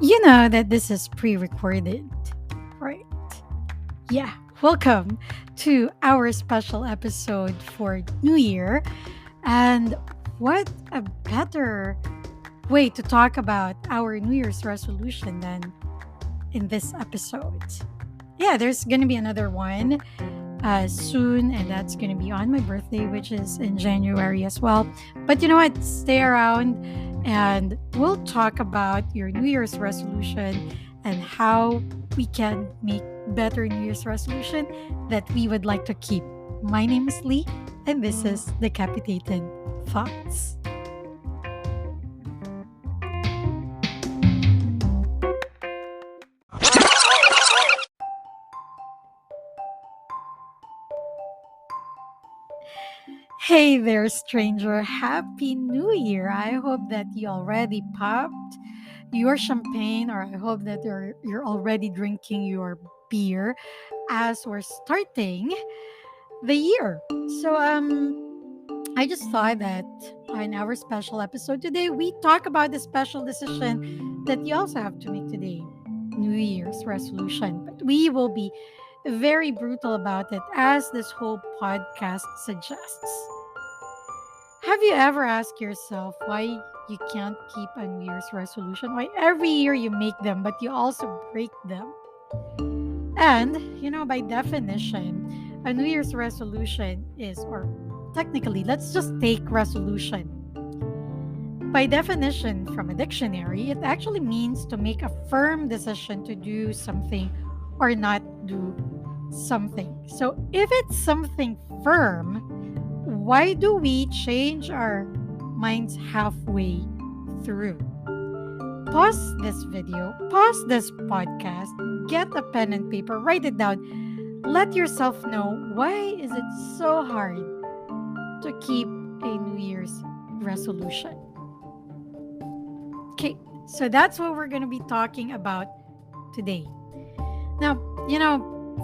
You know that this is pre recorded, right? Yeah. Welcome to our special episode for New Year. And what a better way to talk about our New Year's resolution than in this episode. Yeah, there's going to be another one soon, and that's going to be on my birthday, which is in January as well. But you know what? Stay around and we'll talk about your New Year's resolution and how we can make better New Year's resolution that we would like to keep. My name is Lee, and this is Decapitated Thoughts. Hey there, stranger. Happy New Year. I hope that you already popped your champagne, or I hope that you're already drinking your beer as we're starting the year. I just thought that in our special episode today, we talk about the special decision that you also have to make today, New Year's resolution. But we will be very brutal about it, as this whole podcast suggests. Have you ever asked yourself why you can't keep a New Year's resolution? Why every year you make them, but you also break them? And, by definition, a New Year's resolution is, or technically, let's just take resolution. By definition, from a dictionary, it actually means to make a firm decision to do something or not do something. So if it's something firm, why do we change our minds halfway through? Pause this video, pause this podcast, get a pen and paper, write it down. Let yourself know, why is it so hard to keep a New Year's resolution? Okay, so that's what we're going to be talking about today. Now,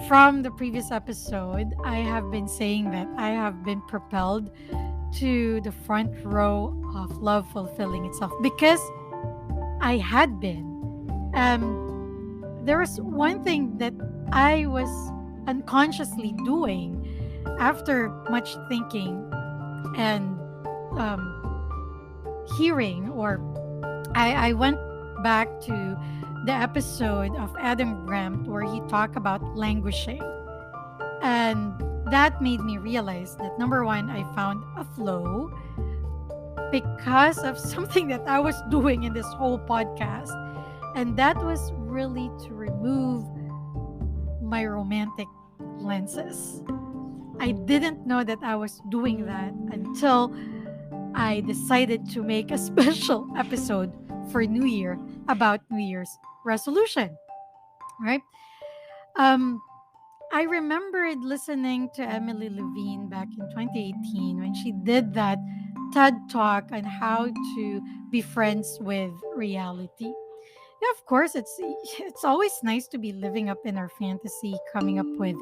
from the previous episode, I have been saying that I have been propelled to the front row of love fulfilling itself because I had been. There was one thing that I was unconsciously doing after much thinking and hearing, or I went back to the episode of Adam Grant where he talked about languishing. And that made me realize that number one, I found a flow because of something that I was doing in this whole podcast. And that was really to remove my romantic lenses. I didn't know that I was doing that until I decided to make a special episode for New Year about New Year's resolution, right? Um, I remembered listening to Emily Levine back in 2018 when she did that TED talk on how to be friends with reality. Yeah, of course, it's always nice to be living up in our fantasy, coming up with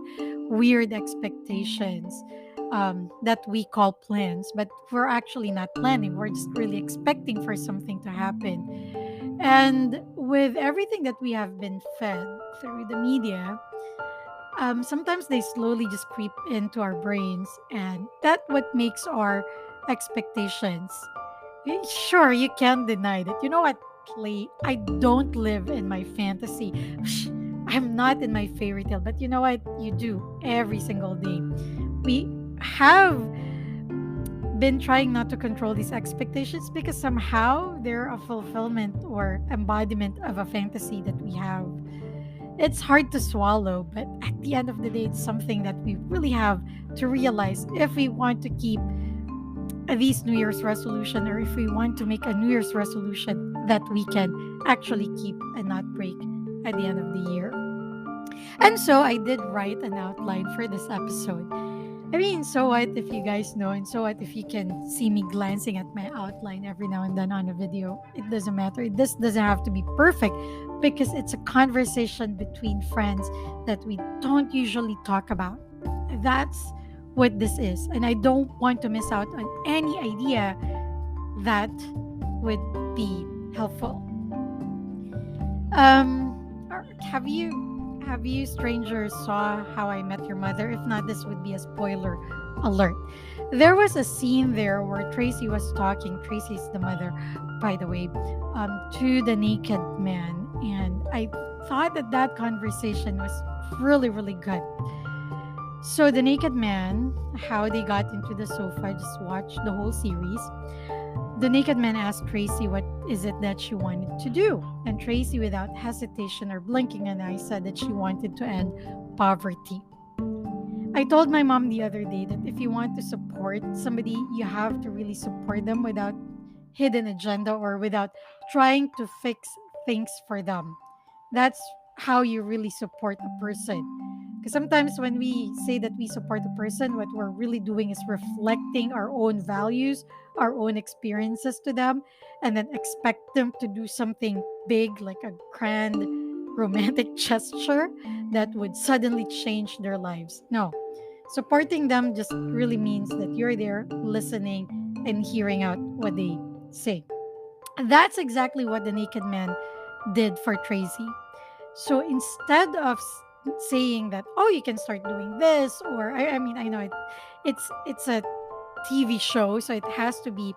weird expectations that we call plans, but we're actually not planning. We're just really expecting for something to happen. And with everything that we have been fed through the media, sometimes they slowly just creep into our brains, and that what makes our expectations. Sure, you can't deny that. You know what, Play? I don't live in my fantasy. I'm not in my fairy tale, but you know what? You do every single day. We have been trying not to control these expectations because somehow they're a fulfillment or embodiment of a fantasy that we have. It's hard to swallow, but at the end of the day, it's something that we really have to realize if we want to keep these New Year's resolution, or if we want to make a New Year's resolution that we can actually keep and not break at the end of the year. And so I did write an outline for this episode. I mean, so what if you guys know, and so what if you can see me glancing at my outline every now and then on a video? It doesn't matter. This doesn't have to be perfect because it's a conversation between friends that we don't usually talk about. That's what this is. And I don't want to miss out on any idea that would be helpful. Have you strangers saw How I Met Your Mother? If not, this would be a spoiler alert. There was a scene there where Tracy was talking. Tracy's the mother, by the way, to the naked man, and I thought that that conversation was really really good. So the naked man, how they got into the sofa, just watch the whole series. The naked man asked Tracy what is it that she wanted to do. And Tracy, without hesitation or blinking an eye, said that she wanted to end poverty. I told my mom the other day that if you want to support somebody, you have to really support them without hidden agenda or without trying to fix things for them. That's how you really support a person. Because sometimes when we say that we support a person, what we're really doing is reflecting our own values, our own experiences to them, and then expect them to do something big, like a grand romantic gesture that would suddenly change their lives. No, supporting them just really means that you're there listening and hearing out what they say. That's exactly what the naked man did for Tracy. So instead of saying that, oh, you can start doing this, or I mean, I know it's a TV show, so it has to be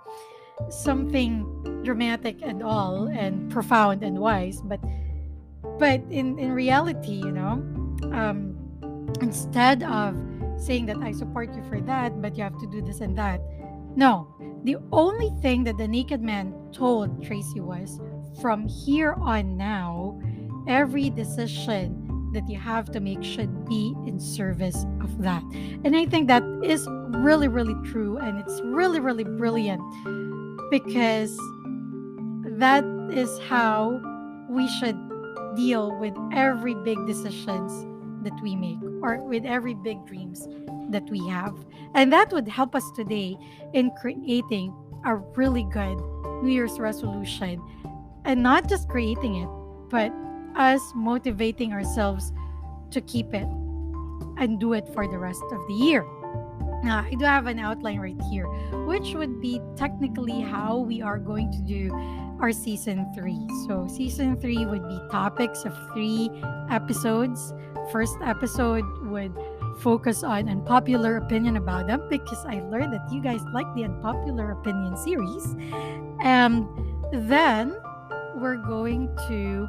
something dramatic and all, and profound and wise. But in reality, um, instead of saying that I support you for that, but you have to do this and that, no. The only thing that the naked man told Tracy was, from here on now, every decision that you have to make should be in service of that. And I think that is really, really true. And it's really, really brilliant because that is how we should deal with every big decisions that we make or with every big dreams that we have. And that would help us today in creating a really good New Year's resolution, and not just creating it, but us motivating ourselves to keep it and do it for the rest of the year. Now, I do have an outline right here, which would be technically how we are going to do our season three. So, season three would be topics of 3 episodes. First episode would focus on unpopular opinion about them because I learned that you guys like the unpopular opinion series. And then we're going to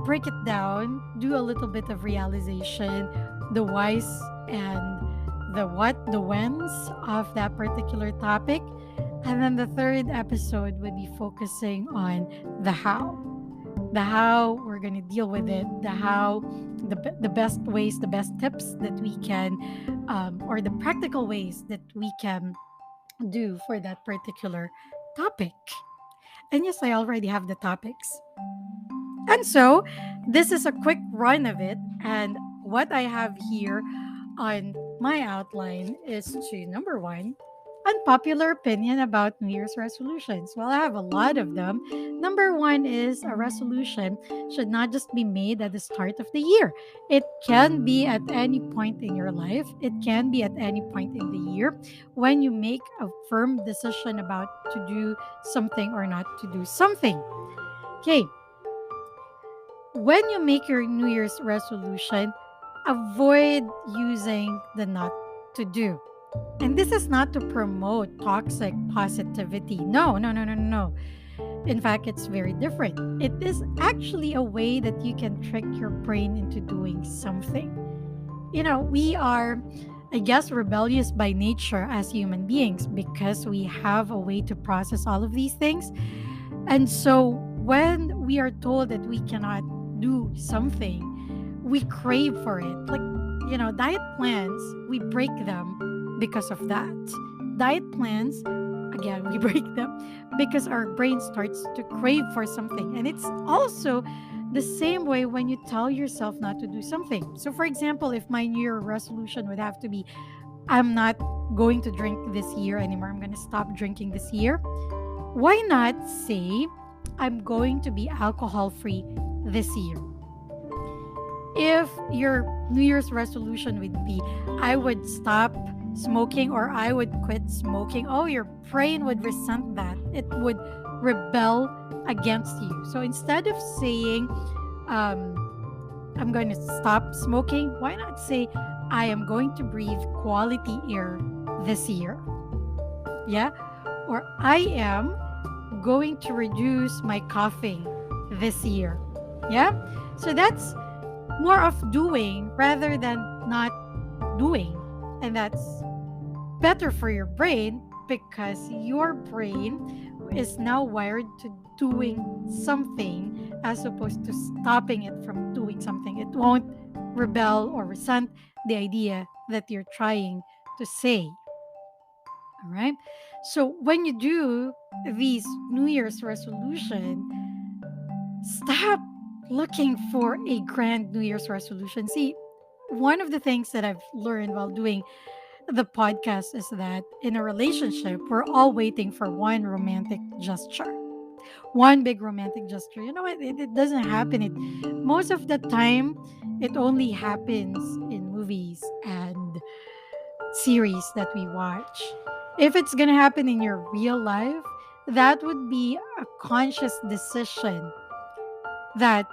break it down, do a little bit of realization, the whys and the what, the whens of that particular topic. And then the third episode would be focusing on the how. The how we're going to deal with it, the how, the best ways, the best tips that we can, or the practical ways that we can do for that particular topic. And yes, I already have the topics. And so, this is a quick run of it. And what I have here on my outline is to number one, unpopular opinion about New Year's resolutions. Well, I have a lot of them. Number one is a resolution should not just be made at the start of the year. It can be at any point in your life, it can be at any point in the year when you make a firm decision about to do something or not to do something. Okay, when you make your New Year's resolution, avoid using the not to do. And this is not to promote toxic positivity. No, no, no, no, no. In fact, it's very different. It is actually a way that you can trick your brain into doing something. We are, I guess, rebellious by nature as human beings because we have a way to process all of these things. And so when we are told that we cannot do something, we crave for it. Like, diet plans, we break them because of that. Diet plans, again, we break them because our brain starts to crave for something. And it's also the same way when you tell yourself not to do something. So, for example, if my New Year resolution would have to be, I'm not going to drink this year anymore, I'm going to stop drinking this year, why not say, I'm going to be alcohol free this year? If your New Year's resolution would be, I would stop smoking or I would quit smoking, oh, your brain would resent that. It would rebel against you. So instead of saying, um, I'm going to stop smoking, why not say, I am going to breathe quality air this year? Yeah. Or I am going to reduce my coughing this year. Yeah. So that's more of doing rather than not doing. And that's better for your brain because your brain is now wired to doing something as opposed to stopping it from doing something. It won't rebel or resent the idea that you're trying to say. All right. So when you do these New Year's resolution, stop looking for a grand New Year's resolution. See, one of the things that I've learned while doing the podcast is that in a relationship, we're all waiting for one romantic gesture, one big romantic gesture. You know what? It doesn't happen. It most of the time, it only happens in movies and series that we watch. If it's gonna happen in your real life, that would be a conscious decision that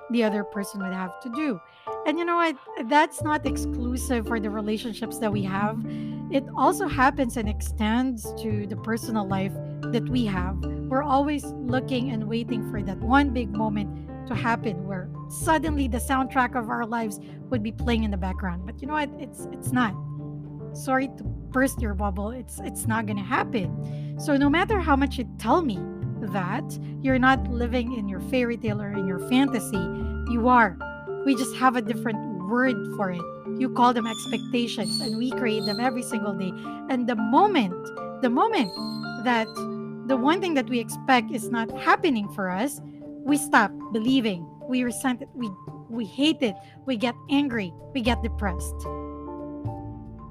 the other person would have to do. And you know what? That's not exclusive for the relationships that we have. It also happens and extends to the personal life that we have. We're always looking and waiting for that one big moment to happen where suddenly the soundtrack of our lives would be playing in the background. But you know what? It's not. Sorry to burst your bubble. It's not gonna happen. So no matter how much you tell me that you're not living in your fairy tale or in your fantasy, you are. We just have a different word for it. You call them expectations, and we create them every single day. And the moment that the one thing that we expect is not happening for us, we stop believing. We resent it. We hate it. We get angry. We get depressed.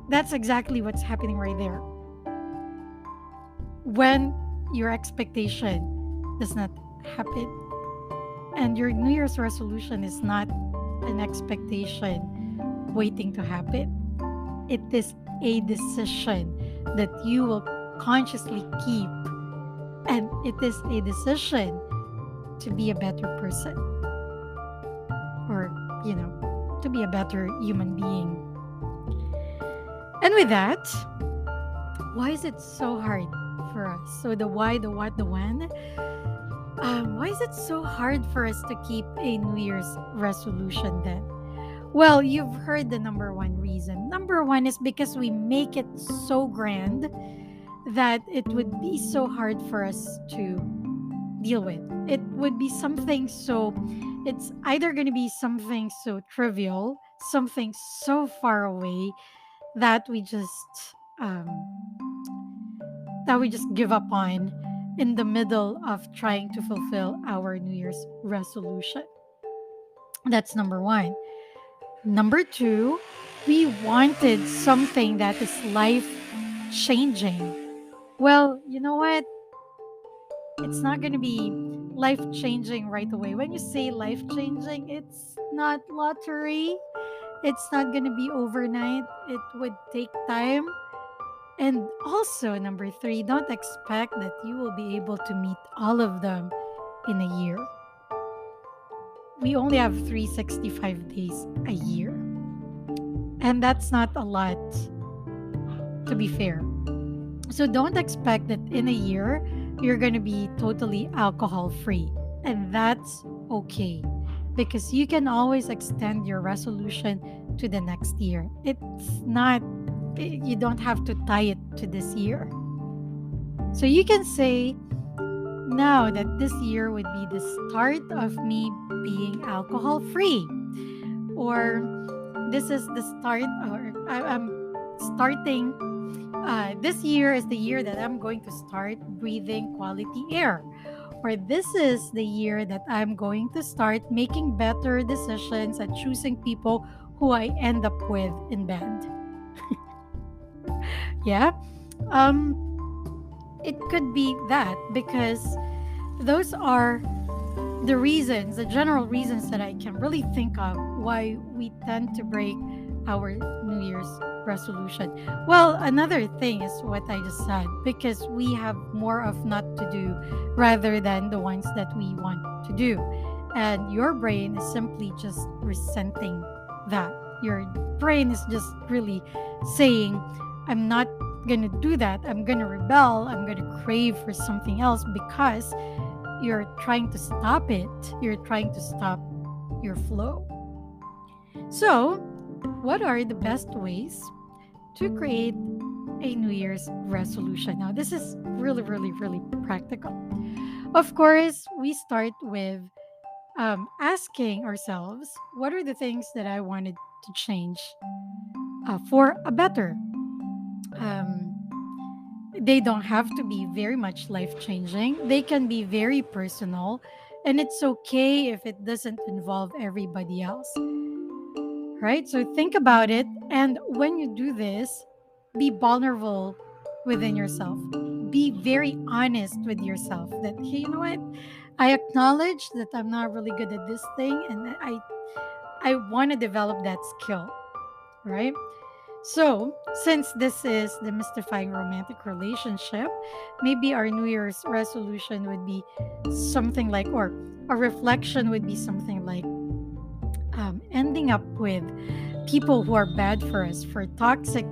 That's exactly what's happening right there. When your expectation does not happen and your New Year's resolution is not an expectation waiting to happen, it is a decision that you will consciously keep, and it is a decision to be a better person, or to be a better human being. And with that, why is it so hard for us? So the why, the what, the when. Why is it so hard for us to keep a New Year's resolution then? Well, you've heard the number one reason. Number one is because we make it so grand that it would be so hard for us to deal with. It would be something so, it's either going to be something so trivial, something so far away that um, we just give up on in the middle of trying to fulfill our New Year's resolution. That's number one. Number two, we wanted something that is life changing. Well, you know what? It's not going to be life changing right away. When you say life changing, it's not lottery. It's not going to be overnight. It would take time. And also, number three, don't expect that you will be able to meet all of them in a year. We only have 365 days a year. And that's not a lot, to be fair. So don't expect that in a year, you're going to be totally alcohol free. And that's okay. Because you can always extend your resolution to the next year. You don't have to tie it to this year. So you can say now that this year would be the start of me being alcohol free, or this is the start, or I'm starting. This year is the year that I'm going to start breathing quality air, or this is the year that I'm going to start making better decisions and choosing people who I end up with in bed. Yeah. Um, it could be that because those are the general reasons that I can really think of why we tend to break our New Year's resolution? Well, another thing is what I just said, because we have more of not to do rather than the ones that we want to do. And your brain is simply just resenting that. Your brain is just really saying, I'm not going to do that. I'm going to rebel. I'm going to crave for something else because you're trying to stop it. You're trying to stop your flow. So, what are the best ways to create a New Year's resolution? Now, this is really, really, really practical. Of course, we start with asking ourselves, what are the things that I wanted to change for a better? Um, they don't have to be very much life changing, they can be very personal, and it's okay if it doesn't involve everybody else, right? So think about it. And when you do this, be vulnerable within yourself. Be very honest with yourself that, hey, you know what? I acknowledge that I'm not really good at this thing and that I want to develop that skill, right? So, since this is the mystifying romantic relationship, maybe our New Year's resolution would be something like, or a reflection would be something like, ending up with people who are bad for us, for toxic,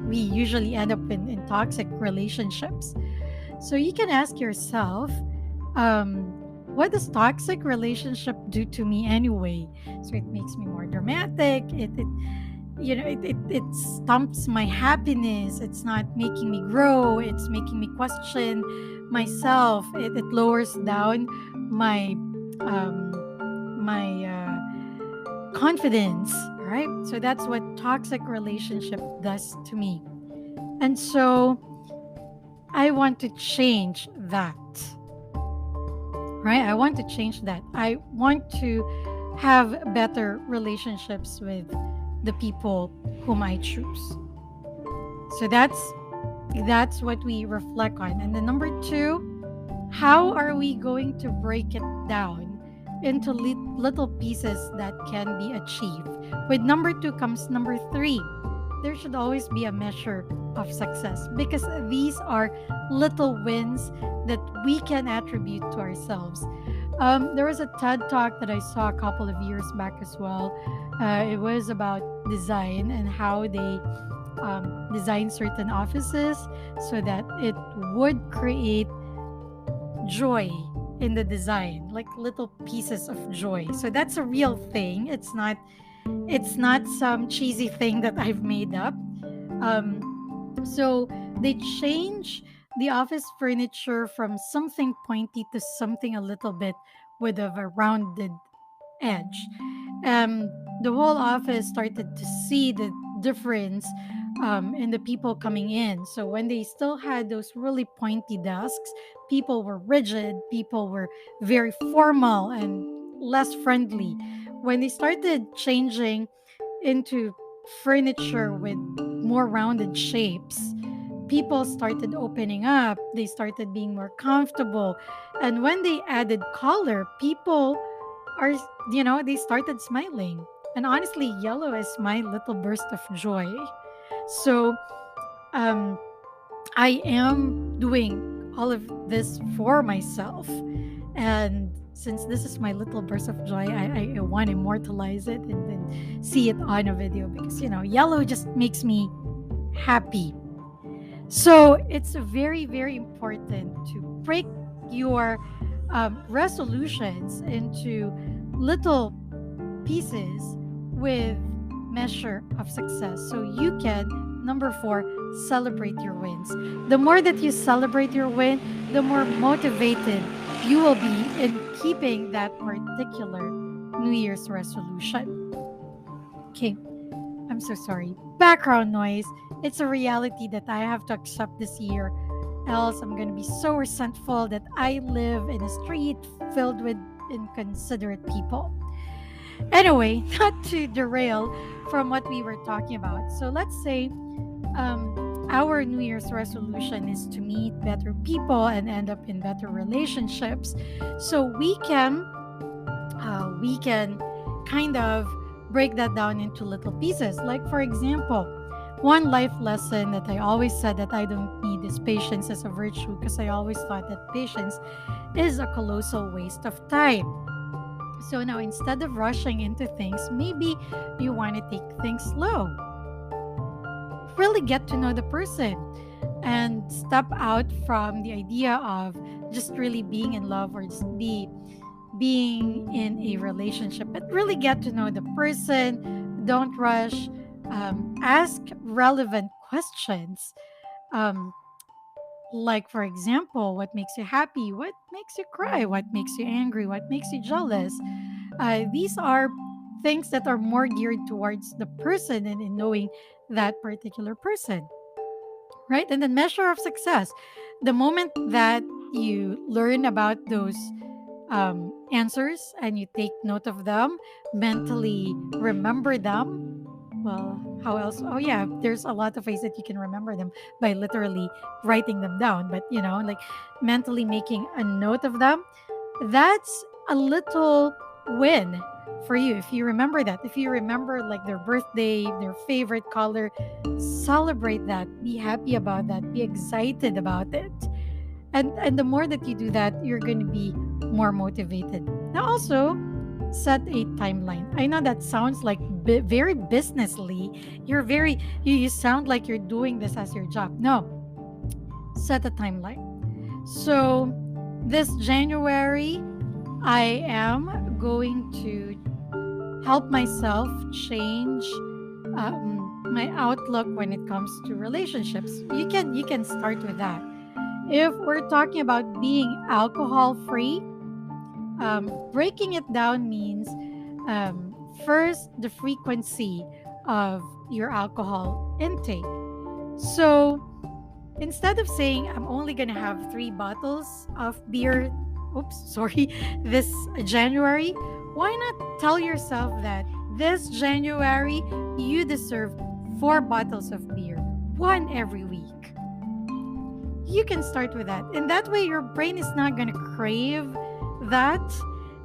we usually end up in toxic relationships. So you can ask yourself, um, what does toxic relationship do to me anyway? So it makes me more dramatic. It stumps my happiness. It's not making me grow. It's making me question myself. It lowers down my confidence, right? So that's what toxic relationship does to me. And so I want to change that, right? I want to change that. I want to have better relationships with the people whom I choose. So that's what we reflect on. And the number two, how are we going to break it down into little pieces that can be achieved? With number two comes number three. There should always be a measure of success because these are little wins that we can attribute to ourselves. There was a TED talk that I saw a couple of years back as well. It was about design and how they design certain offices so that it would create joy in the design, like little pieces of joy. So that's a real thing. It's not some cheesy thing that I've made up. So they change the office furniture from something pointy to something a little bit with a rounded edge. Um, the whole office started to see the difference in the people coming in. So when they still had those really pointy desks, people were rigid, people were very formal and less friendly. When they started changing into furniture with more rounded shapes, people started opening up, they started being more comfortable. And when they added color, people are, they started smiling. And honestly, yellow is my little burst of joy. So, um, I am doing all of this for myself. And since this is my little burst of joy, I want to immortalize it and then see it on a video because, yellow just makes me happy. So it's very, very important to break your resolutions into little pieces with measure of success. So you can, number four, celebrate your wins. The more that you celebrate your win, the more motivated you will be in keeping that particular New Year's resolution. Okay, I'm so sorry. Background noise. It's a reality that I have to accept this year. Else, I'm going to be so resentful that I live in a street filled with inconsiderate people. Anyway, not to derail from what we were talking about. So let's say our New Year's resolution is to meet better people and end up in better relationships. So we can kind of break that down into little pieces. Like, for example, one life lesson that I always said that I don't need is patience as a virtue, because I always thought that patience is a colossal waste of time. So now, instead of rushing into things, maybe you want to take things slow. Really get to know the person and step out from the idea of just really being in love or just being in a relationship, but really get to know the person. Don't rush. Ask relevant questions. Um, like, for example, what makes you happy? What makes you cry? What makes you angry? What makes you jealous? These are things that are more geared towards the person and in knowing that particular person, right? And then measure of success. The moment that you learn about those answers and you take note of them, mentally remember them. Well, how else? Oh, yeah, there's a lot of ways that you can remember them by literally writing them down. But, like mentally making a note of them, that's a little win for you. If you remember that, if you remember like their birthday, their favorite color, celebrate that, be happy about that, be excited about it. And the more that you do that, you're going to be more motivated. Now also, set a timeline. I know that sounds like very businessly. You sound like you're doing this as your job. No, set a timeline. So this January, I am going to help myself change my outlook when it comes to relationships. You can start with that. If we're talking about being alcohol free, breaking it down means, first, the frequency of your alcohol intake. So instead of saying I'm only going to have 3 bottles of beer, oops, sorry, this January, why not tell yourself that this January you deserve 4 bottles of beer, one every week? You can start with that. And that way, your brain is not going to crave that.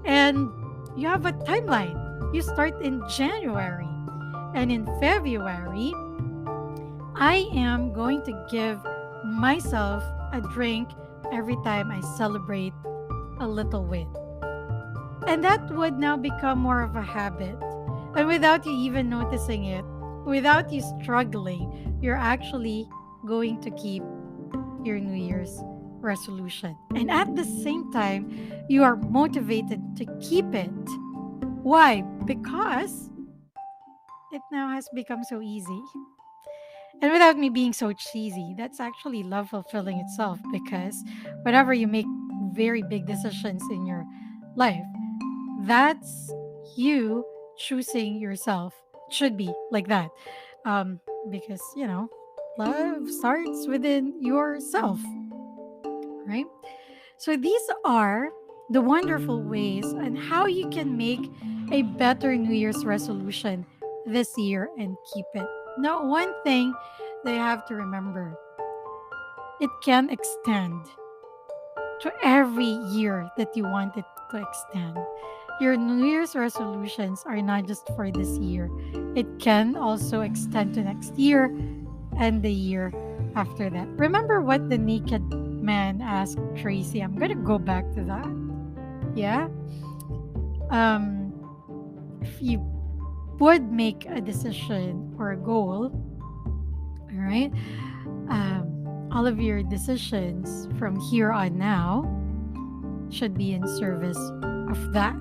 And you have a timeline. You start in January. And in February, I am going to give myself a drink every time I celebrate a little win. And that would now become more of a habit. And without you even noticing it, without you struggling, you're actually going to keep your New Year's resolution. And at the same time, you are motivated to keep it. Why? Because it now has become so easy. And without me being so cheesy, that's actually love fulfilling itself, because whenever you make very big decisions in your life, that's you choosing yourself. It should be like that. Because, love starts within yourself, right? So these are the wonderful ways and how you can make a better New Year's resolution this year and keep it. Now, one thing that you have to remember, it can extend to every year that you want it to extend. Your New Year's resolutions are not just for this year. It can also extend to next year and the year after that. Remember what the naked man asked Tracy? I'm going to go back to that. Yeah? Um, if you would make a decision or a goal, all right, all of your decisions from here on now should be in service of that.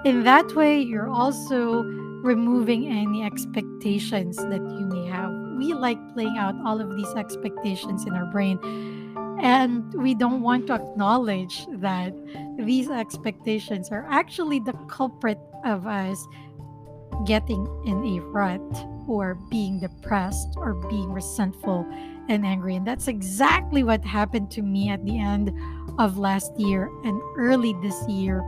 In that way, you're also removing any expectations that you may have. We like playing out all of these expectations in our brain, and we don't want to acknowledge that these expectations are actually the culprit of us getting in a rut or being depressed or being resentful and angry. And that's exactly what happened to me at the end of last year and early this year.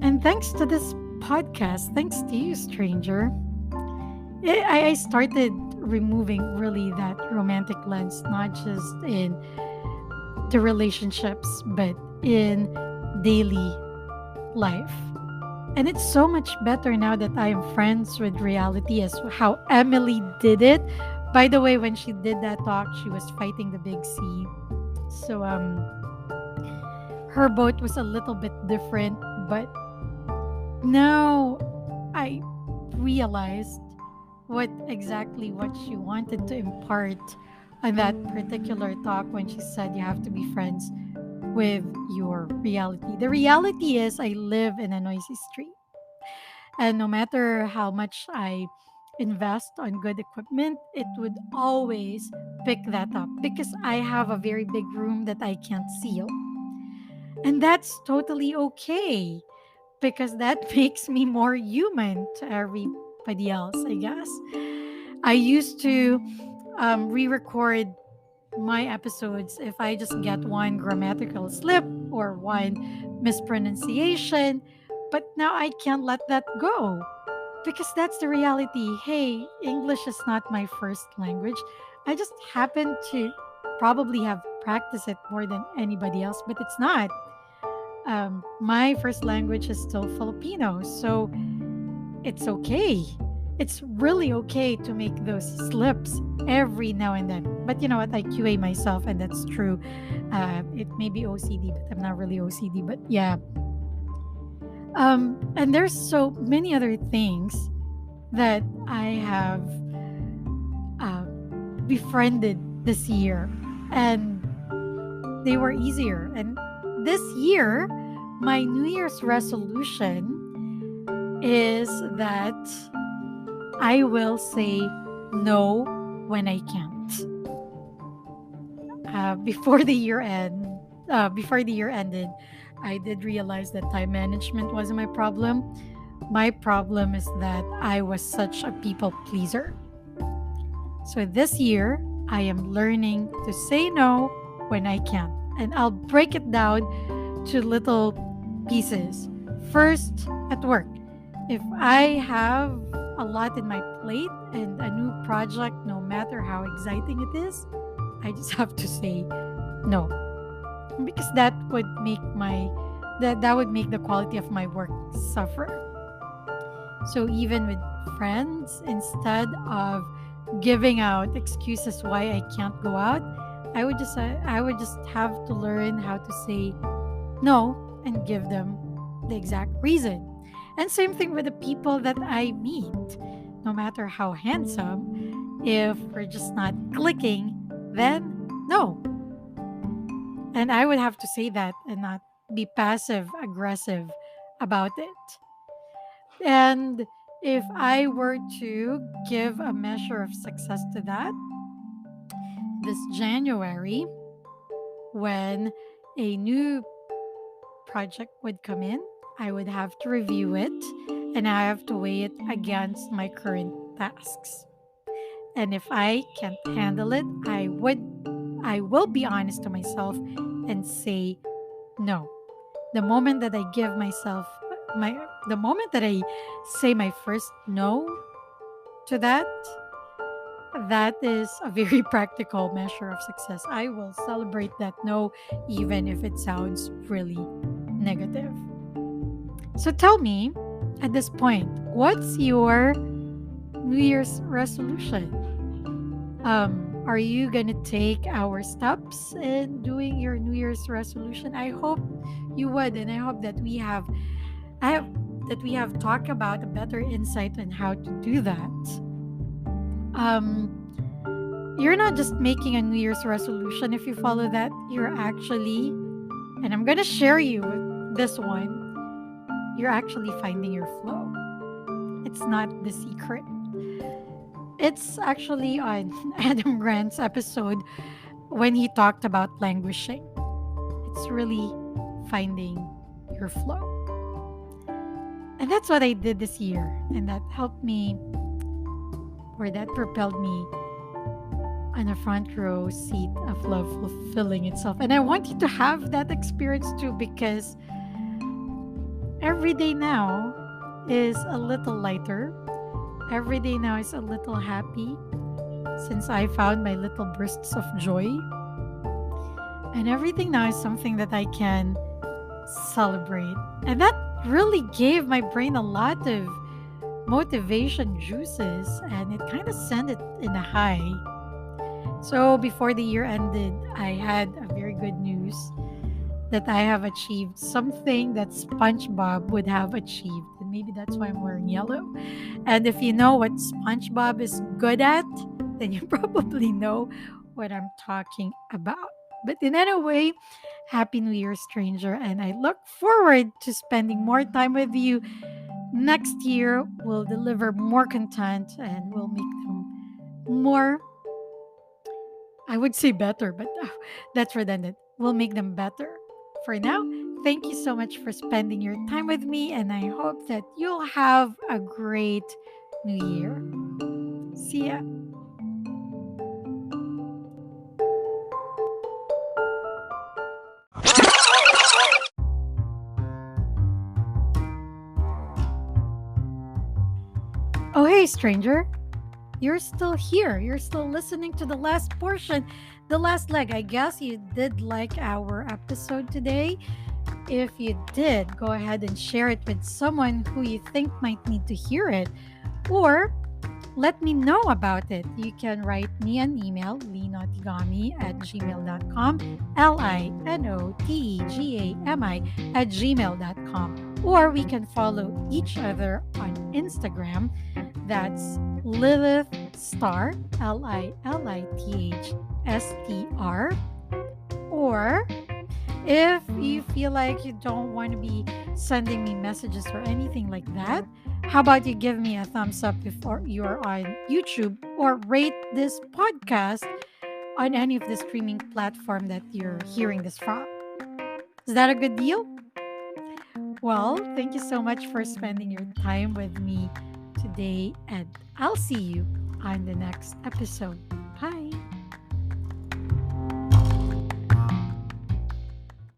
And thanks to this podcast, thanks to you, stranger, I started removing really that romantic lens, not just in the relationships, but in daily life. And it's so much better now that I am friends with reality, as how Emily did it. By the way, when she did that talk, she was fighting the big sea. So her boat was a little bit different, but now I realized what she wanted to impart on that particular talk when she said you have to be friends with your reality. The reality is I live in a noisy street, and no matter how much I invest on good equipment, it would always pick that up because I have a very big room that I can't seal. And that's totally okay because that makes me more human to everybody else, I guess. I used to re record my episodes if I just get one grammatical slip or one mispronunciation, but now I can't let that go because that's the reality. Hey, English is not my first language. I just happen to probably have practiced it more than anybody else, but it's not. My first language is still Filipino, so it's okay. It's really okay to make those slips every now and then. But you know what? I QA myself, and that's true. It may be OCD, but I'm not really OCD. But yeah. And there's so many other things that I have uh, befriended this year, and they were easier. And this year, my New Year's resolution is that I will say no when I can't. Before the year before the year ended, I did realize that time management wasn't my problem. My problem is that I was such a people pleaser. So this year, I am learning to say no when I can. And I'll break it down to little pieces. First, at work. If I have a lot in my plate and a new project, no matter how exciting it is, I just have to say no. Because that would make the quality of my work suffer. So even with friends, instead of giving out excuses why I can't go out, I would just have to learn how to say no and give them the exact reason. And same thing with the people that I meet. No matter how handsome, if we're just not clicking, then no. And I would have to say that and not be passive aggressive about it. And if I were to give a measure of success to that, this January, when a new project would come in, I would have to review it and I have to weigh it against my current tasks. And if I can't handle it, I will be honest to myself and say no. The moment that I give myself my the moment that I say my first no to that, that is a very practical measure of success. I will celebrate that no, even if it sounds really negative. So tell me at this point, what's your New Year's resolution? Are you gonna take our steps in doing your New Year's resolution? I hope you would, and I hope that I have we have talked about a better insight on how to do that. You're not just making a New Year's resolution. If you follow that, you're actually, and I'm gonna share you this one. You're actually finding your flow. It's not the secret. It's actually on Adam Grant's episode when he talked about languishing. It's really finding your flow. And that's what I did this year. And that helped me, or that propelled me on a front row seat of love fulfilling itself. And I want you to have that experience too, because every day now is a little lighter. Every day now is a little happy since I found my little bursts of joy. And everything now is something that I can celebrate. And that really gave my brain a lot of motivation juices and it kind of sent it in a high. So before the year ended, I had a very good news that I have achieved something that SpongeBob would have achieved. And maybe that's why I'm wearing yellow. And if you know what SpongeBob is good at, then you probably know what I'm talking about. But in any way, Happy New Year, stranger. And I look forward to spending more time with you. Next year, we'll deliver more content and we'll make them more, I would say better, but that's redundant. We'll make them better. For now, thank you so much for spending your time with me, and I hope that you'll have a great new year. See ya. Oh, hey, stranger. You're still here. You're still listening to the last portion, the last leg. I guess you did like our episode today. If you did, go ahead and share it with someone who you think might need to hear it. Or let me know about it. You can write me an email, linotigami@gmail.com, LINOTEGAMI @gmail.com. Or we can follow each other on Instagram. That's Lilith Star, LILITHSTR. Or if you feel like you don't want to be sending me messages or anything like that, how about you give me a thumbs up if you're on YouTube or rate this podcast on any of the streaming platform that you're hearing this from? Is that a good deal? Well, thank you so much for spending your time with me today, and I'll see you on the next episode.